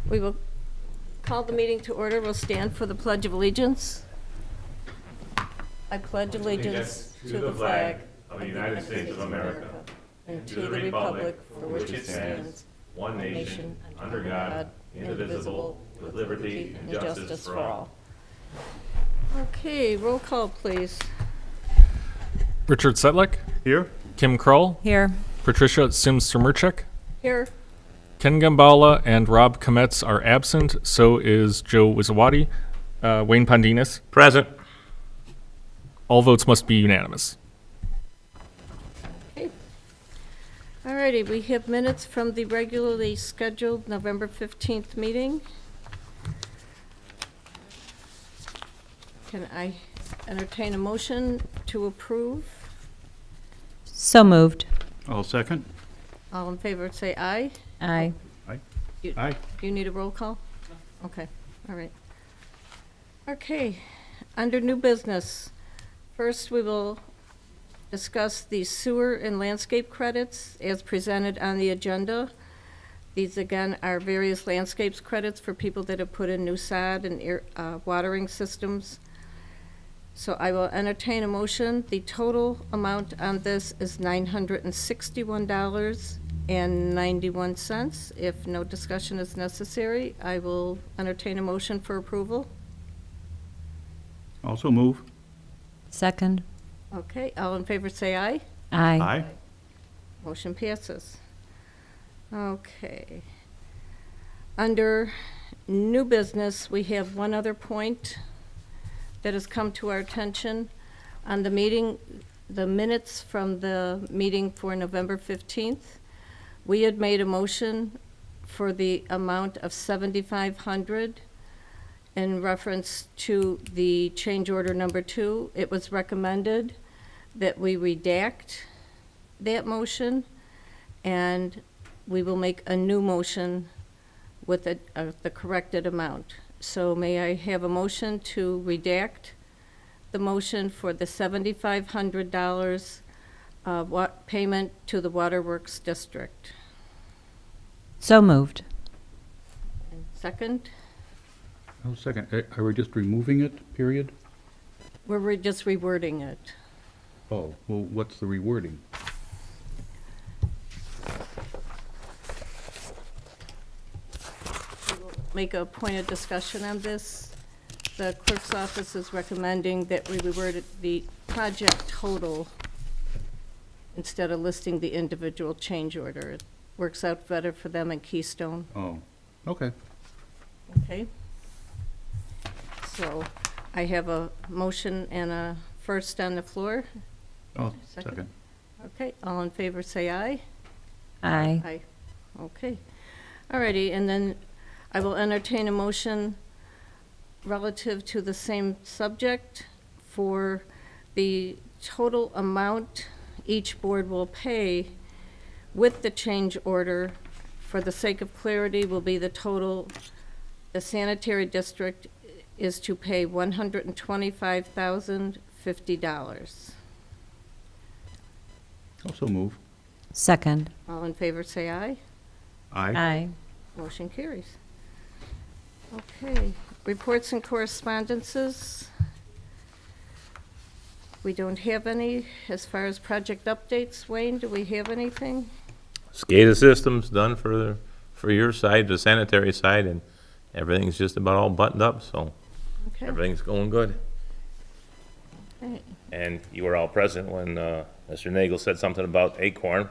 We will call the meeting to order. We'll stand for the Pledge of Allegiance. I pledge allegiance to the flag of the United States of America and to the republic for which it stands, one nation, under God, indivisible, with liberty and justice for all. Okay, roll call, please. Richard Setlick, Here? Kim Krull, Here. Patricia Sims-Srmerchek, Here. Ken Gambala, and Rob Kometz are absent. So is Joe Wizawati. Wayne Pondinas. Present. All votes must be unanimous. Okay. All righty, we have minutes from the regularly scheduled November 15th meeting. Can I entertain a motion to approve? So moved. I'll second. All in favor, say aye. Aye. Aye. Do you need a roll call? Okay, all right. Okay, under new business, first we will discuss the sewer and landscape credits as presented on the agenda. These, again, are various landscapes credits for people that have put in new sod and watering systems. So I will entertain a motion. The total amount on this is $961.91. If no discussion is necessary, I will entertain a motion for approval. Also move. Second. Okay, all in favor say aye. Aye. Aye. Motion passes. Okay. Under new business, we have one other point that has come to our attention on the meeting, the minutes from the meeting for November 15th. We had made a motion for the amount of $7,500 in reference to the change order number 2. It was recommended that we redact that motion, and we will make a new motion with the corrected amount. So may I have a motion to redact the motion for the $7,500 payment to the Waterworks District? So moved. Second? I'll second. Are we just removing it, period? We're just rewording it. Oh, well, what's the rewording? Make a point of discussion on this. The clerk's office is recommending that we reword the project total instead of listing the individual change order. It works out better for them in Keystone. Oh, okay. Okay. So I have a motion and a first on the floor. Oh, Second. second. Okay, all in favor say aye. Aye. Aye. Okay. All righty, and then I will entertain a motion relative to the same subject for the total amount each board will pay with the change order. For the sake of clarity, will be the total. The sanitary district is to pay $125,050. Also move. Second. All in favor say aye. Aye. Aye. Motion carries. Okay, reports and correspondences. We don't have any. As far as project updates, Wayne, do we have anything? SCADA system's done for your side, the sanitary side, and everything's just about all buttoned up, so Okay. everything's going good. Okay. And you were all present when Mr. Nagel said something about Acorn.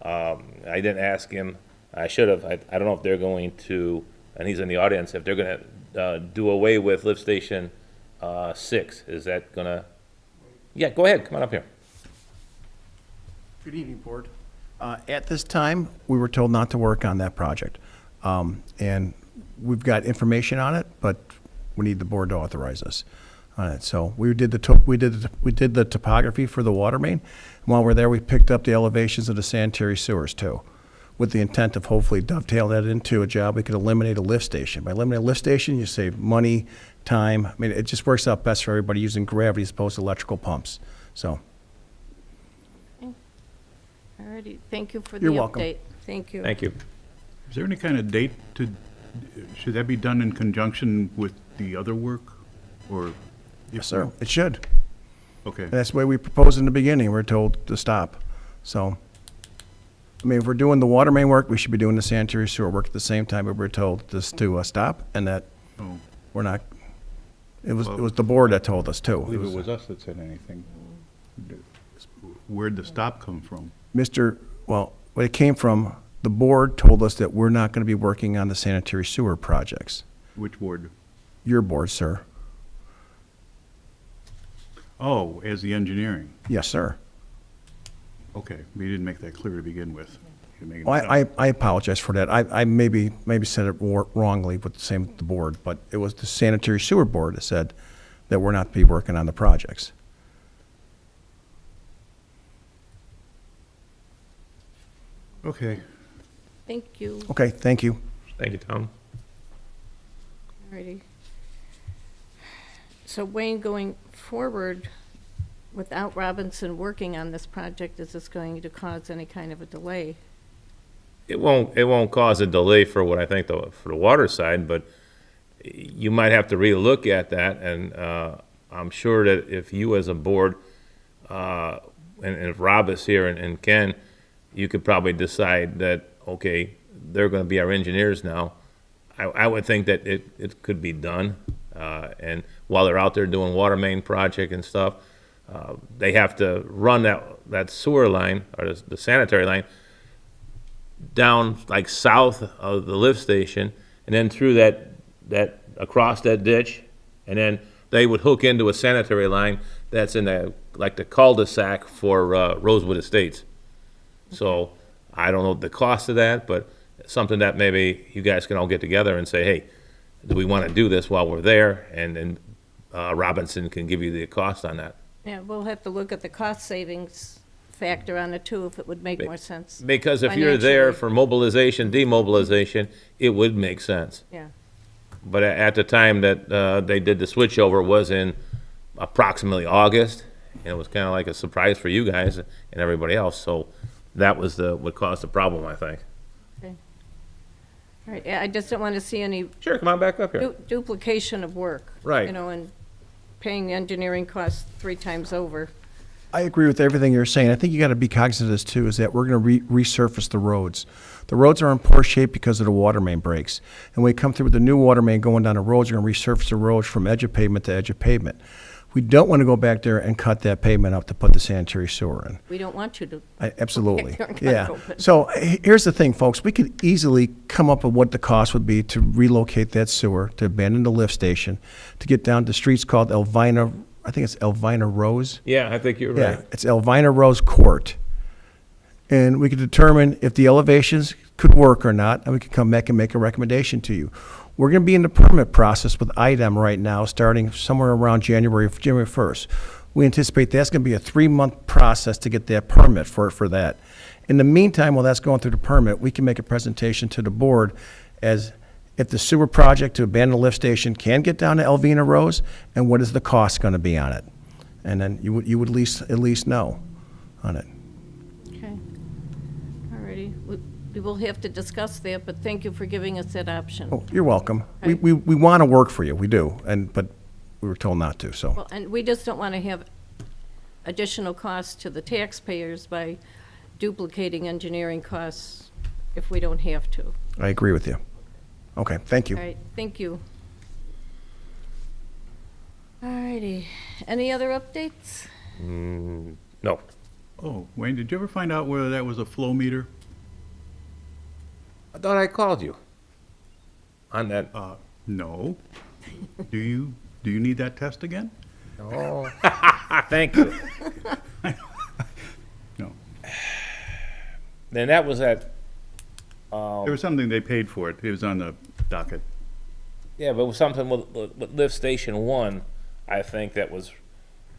I didn't ask him. I should have. I don't know if they're going to, and he's in the audience, if they're going to do away with lift station 6. Is that going to? Yeah, go ahead. Come on up here. Good evening, Board. At this time, we were told not to work on that project. And we've got information on it, but we need the board to authorize us on it. So we did the topography for the water main. While we're there, we picked up the elevations of the sanitary sewers too, with the intent of hopefully dovetail that into a job we could eliminate a lift station. By eliminating a lift station, you save money, time. I mean, it just works out best for everybody using gravity as opposed to electrical pumps. So. All righty, thank you for the update. You're welcome. Thank you. Thank you. Is there any kind of date to Should that be done in conjunction with the other work, or? Yes, sir. It should. Okay, That's the way we proposed in the beginning. We're told to stop. So, I mean, if we're doing the water main work, we should be doing the sanitary sewer work at the same time, but we're told just to stop, and that oh, we're not, it was the board that told us I too. believe it was us that said anything. Where'd the stop come from? Well, when it came from, the board told us that we're not going to be working on the sanitary sewer projects. Which board? Your board, sir. Oh, as the engineering. Yes, sir. Okay, we didn't make that clear to begin with. You're making it Well, sound- I apologize for that. I maybe said it wrongly with the same with the board, but it was the sanitary sewer board that said that we're not to be working on the projects. Okay, Thank you. Okay, thank you. Thank you, Tom. Alrighty. So Wayne, going forward, without Robinson working on this project, is this going to cause any kind of a delay? It won't cause a delay for what I think for the water side, but you might have to relook at that, and I'm sure that if you as a board, and if Rob is here and Ken, you could probably decide that, okay, they're gonna be our engineers now. I would think that it could be done, and while they're out there doing water main project and stuff, they have to run that sewer line, or the sanitary line, down like south of the lift station, and then through that across that ditch, and then they would hook into a sanitary line that's in the cul-de-sac for Rosewood Estates. So I don't know the cost of that, but something that maybe you guys can all get together and say, hey, do we want to do this while we're there? And then Robinson can give you the cost on that. Yeah, we'll have to look at the cost savings factor on it too, if it would make Ba- more sense. Because if you're there Financially. for mobilization, demobilization, it would make sense. Yeah, But at the time that they did the switchover was in approximately August, and it was kind of like a surprise for you guys and everybody else. So that was what caused the problem, I think. okay. All right, yeah, I just don't want to see any Sure, come on back up here. duplication of work. Right. You know, and paying engineering costs 3 times over. I agree with everything you're saying. I think you got to be cognizant of this too, is that we're going to resurface the roads. The roads are in poor shape because of the water main breaks. And when we come through with the new water main going down the roads, you're going to resurface the roads from edge of pavement to edge of pavement. We don't want to go back there and cut that pavement up to put the sanitary sewer in. We don't want you to. Absolutely, You're gonna yeah. open. So here's the thing, folks, we could easily come up with what the cost would be to relocate that sewer, to abandon the lift station, to get down to streets called Elvina, I think it's Elvina Rose. Yeah, I think you're Yeah, right. it's Elvina Rose Court. And we could determine if the elevations could work or not, and we could come back and make a recommendation to you. We're going to be in the permit process with IDEM right now, starting somewhere around January 1st. We anticipate that's going to be a 3-month process to get that permit for that. In the meantime, while that's going through the permit, we can make a presentation to the board as if the sewer project to abandon the lift station can get down to Elvina Rose, and what is the cost going to be on it? And then you would at least know on it. Okay. All righty. We will have to discuss that, but thank you for giving us that option. Oh, you're welcome. We Right. want to work for you, we do, but we were told not to, so. Well, and we just don't want to have additional costs to the taxpayers by duplicating engineering costs if we don't have to. I agree with you. Okay, thank you. All right, thank you. All righty. Any other updates? No. oh, Wayne, did you ever find out whether that was a flow meter? I thought I called you on that. No. Do you need that test again? Oh, thank you. No. Then that was at, There was something they paid for it. It was on the docket. yeah, but it was something with Lift Station 1, I think, that was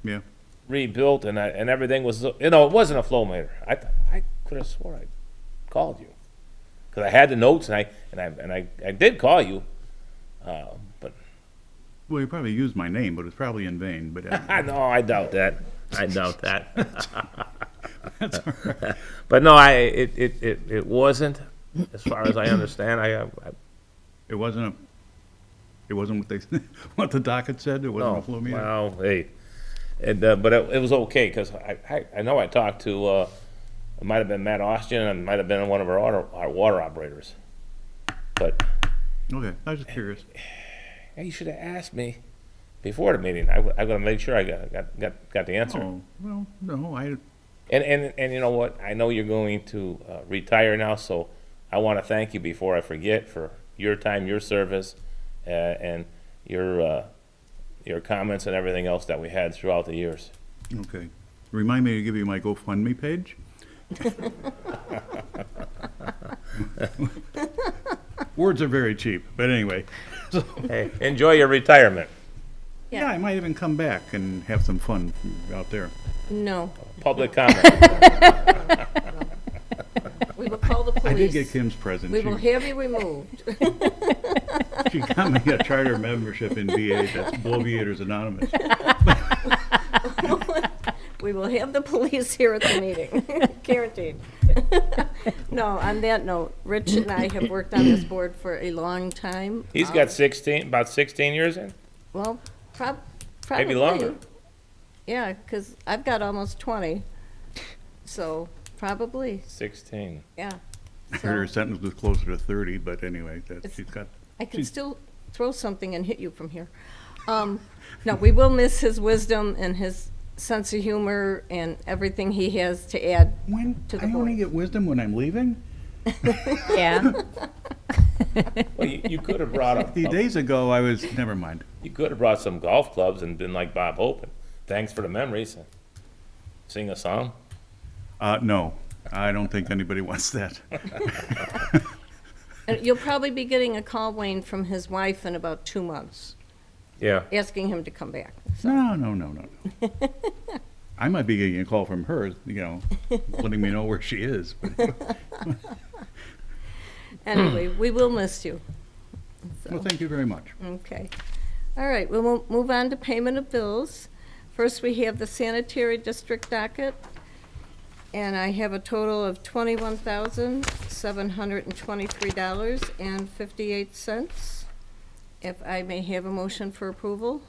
Yeah. rebuilt and everything was, it wasn't a flow meter. I could have swore I called you. Because I had the notes and I did call you, but Well, you probably used my name, but it's probably in vain. But no, I doubt that. I doubt that. that's all right. But no, it wasn't, as far as I understand. It wasn't what they, what the docket said? It wasn't a flow meter? Well, hey, and, but it was okay, because I know I talked to, it might have been Matt Austin, and it might have been one of our water operators. But, Okay, I was just curious. yeah, you should have asked me before the meeting. I gotta make sure I got the answer. Oh, well, no, And you know what? I know you're going to retire now, so I want to thank you before I forget for your time, your service, and your comments and everything else that we had throughout the years. okay. Remind me to give you my GoFundMe page? Words are very cheap, but anyway. So, Hey, enjoy your retirement. yeah, I might even come back and have some fun out there. No, Public comment. we will call the I did get police. Kim's present. We will have you removed. She got me a charter membership in VA, that's Bloviators Anonymous. We will have the police here at the meeting, guaranteed. No, on that note, Rich and I have worked on this board for a long time. He's got about 16 years in. Well, probably. Maybe longer. Yeah, because I've got almost 20, so probably, 16. yeah. I heard her So sentence was closer to 30, but anyway, It's- she's got, I can still throw something and hit you from here. No, we will miss his wisdom and his sense of humor and everything he has to add. when, To the I only board. get wisdom when I'm leaving? Yeah. Well, you could have brought 50 days ago, I was, never mind. you could have brought some golf clubs and been like Bob Hope. And thanks for the memories. And sing a song. No, I don't think anybody wants that. And you'll probably be getting a call, Wayne, from his wife in about 2 months, Yeah. asking him to come back. So, No. I might be getting a call from her, letting me know where she is. anyway, we will miss you. Well, thank you very much. Okay. All right, we'll move on to payment of bills. First, we have the sanitary district docket, and I have a total of $21,723.58. If I may have a motion for approval.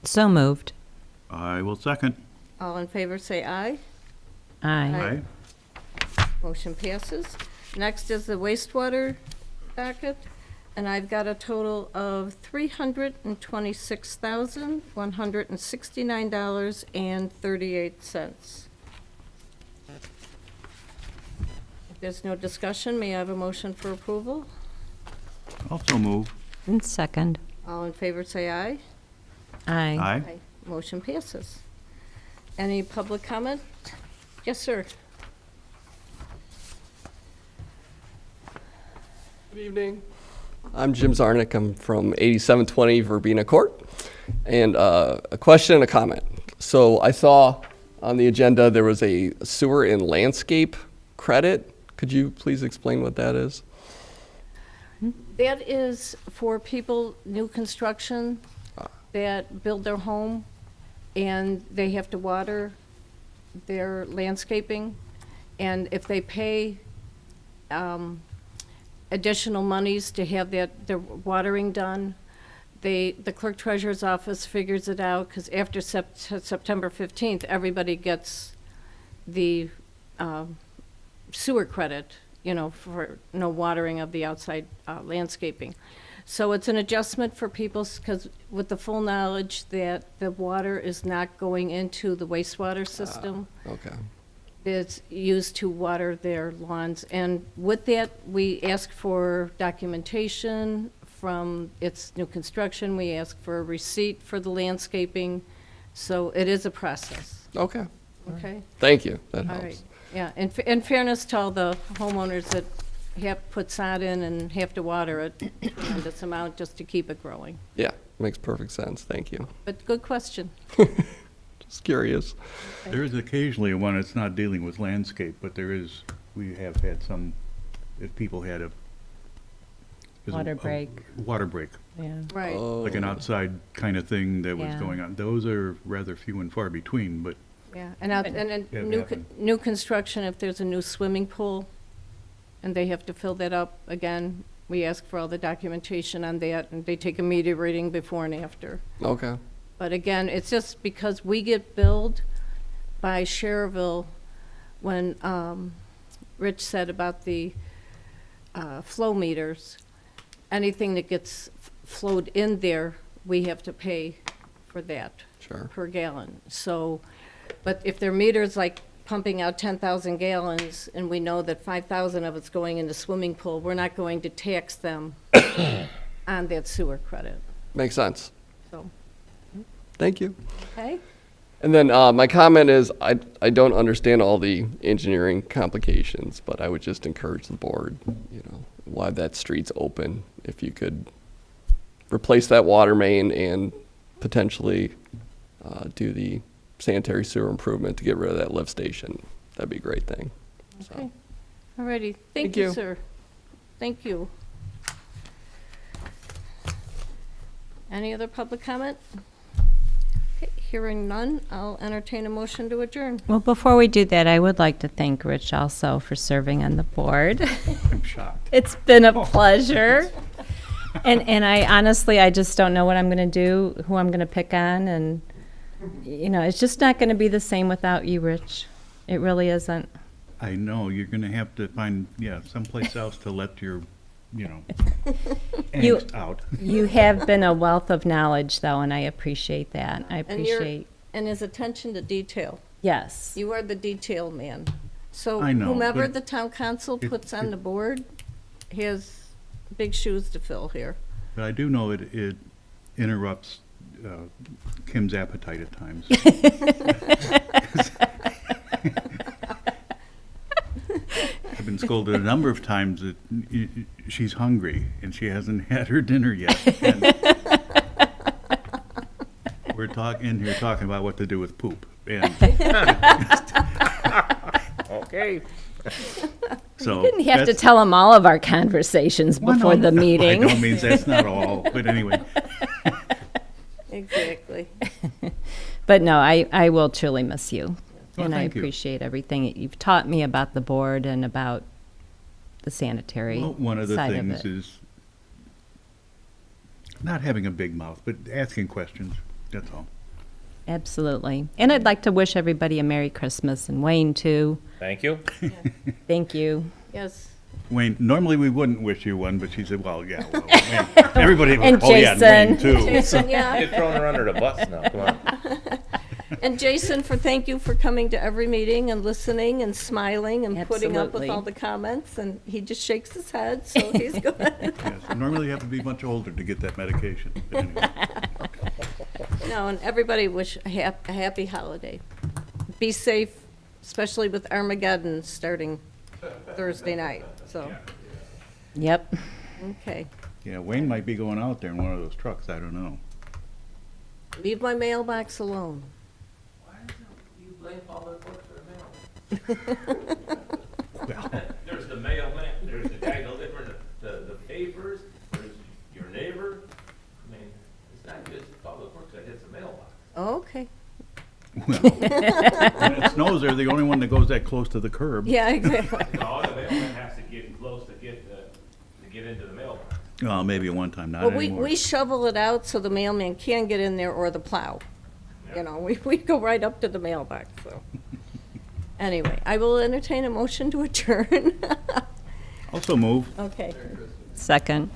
So moved. I will second. All in favor, say aye. Aye. Motion passes. Next is the wastewater docket, and I've got a total of $326,169.38. If there's no discussion, may I have a motion for approval? Also move. And second. All in favor, say aye. Aye. Aye. Motion passes. Any public comment? Yes, sir. Good evening. I'm Jim Zarnick. I'm from 8720 Verbena Court. And a question and a comment. So I saw on the agenda there was a sewer and landscape credit. Could you please explain what that is? That is for people, new construction, that build their home, and they have to water their landscaping. And if they pay additional monies to have their watering done, the clerk treasurer's office figures it out, because after September 15th, everybody gets the sewer credit, for no watering of the outside landscaping. So it's an adjustment for people, because with the full knowledge that the water is not going into the wastewater system. Okay. It's used to water their lawns. And with that, we ask for documentation from its new construction. We ask for a receipt for the landscaping. So it is a process, Okay. okay? Thank you. That All right, helps. yeah. In fairness to all the homeowners that have put sod in and have to water it in this amount just to keep it growing. Yeah, makes perfect sense. Thank you. But good question. Just curious. There is occasionally one that's not dealing with landscape, but we have had some, if people had a. Water break. Water break, Yeah. Right. like an outside kind of thing that was Yeah. going on. Those are rather few and far between, but Yeah, and then Yeah, new, happen. new construction, if there's a new swimming pool and they have to fill that up again, We ask for all the documentation on that, and they take a meter reading before and after. Okay. But again, it's just because we get billed by Cherville when Rich said about the flow meters, anything that gets flowed in there, we have to pay for that Sure. per gallon. So, but if their meters like pumping out 10,000 gallons and we know that 5,000 of it's going in the swimming pool, we're not going to tax them on that sewer credit. Makes sense. So, Thank you. okay? And then my comment is I don't understand all the engineering complications, but I would just encourage the board, while that street's open, if you could replace that water main and potentially do the sanitary sewer improvement to get rid of that lift station. That'd be a great thing. Okay. All righty. Thank Thank you, you. sir. Thank you. Any other public comment? Okay, hearing none, I'll entertain a motion to adjourn. Well, before we do that, I would like to thank Rich also for serving on the board. I'm shocked. It's been a pleasure. And I honestly, I just don't know what I'm going to do, who I'm going to pick on, and, it's just not going to be the same without you, Rich. It really isn't. I know, you're gonna have to find, someplace else to let your, You- angst out. You have been a wealth of knowledge, though, and I appreciate that. I And you're- appreciate, And his attention to detail. yes. You are the detail man. So I know, whomever but the town council it- puts on the board has big shoes to fill here. But I do know it interrupts Kim's appetite at times. I've been scolded a number of times that she's hungry and she hasn't had her dinner yet. And we're in here talking about what to do with poop. And Okay. so Didn't have to that's- tell him all of our conversations Well, before no, the meeting. By no means, that's not all, but anyway. Exactly. But no, I will truly miss you. Well, And I thank you. appreciate everything that you've taught me about the board and about the sanitary Well, one of the side of things it. is not having a big mouth, but asking questions, that's all. Absolutely. And I'd like to wish everybody a Merry Christmas, and Wayne too. Thank you. Thank you. Yes. Wayne, normally we wouldn't wish you one, but she said, well, yeah, well, Wayne. Everybody, And oh yeah, and Wayne Jason. too. Jason, yeah. You're throwing her under the bus now, come on. And Jason, thank you for coming to every meeting and listening and smiling and putting up with Absolutely. all the comments. And he just shakes his head, so he's good. Yes, normally you have to be much older to get that medication. But anyway. No, and everybody wish a happy holiday. Be safe, especially with Armageddon starting Thursday night, so, Yep. okay. Yeah, Wayne might be going out there in one of those trucks, I don't know. Leave my mailbox alone. You blame Public Works for the mail. Well, There's the mailman, there's the guy delivering the papers, there's your neighbor. I mean, it's not just Public Works that hits the mailbox. Okay, well, when it snows, they're the only one that goes that close to the curb. yeah, exactly. No, the mailman has to get close to get into the mailbox. Oh, maybe at one time, not Well, anymore. we shovel it out so the mailman can get in there or the plow. We go right up to the mailbox, so. Anyway, I will entertain a motion to adjourn. Also move. Okay. Second.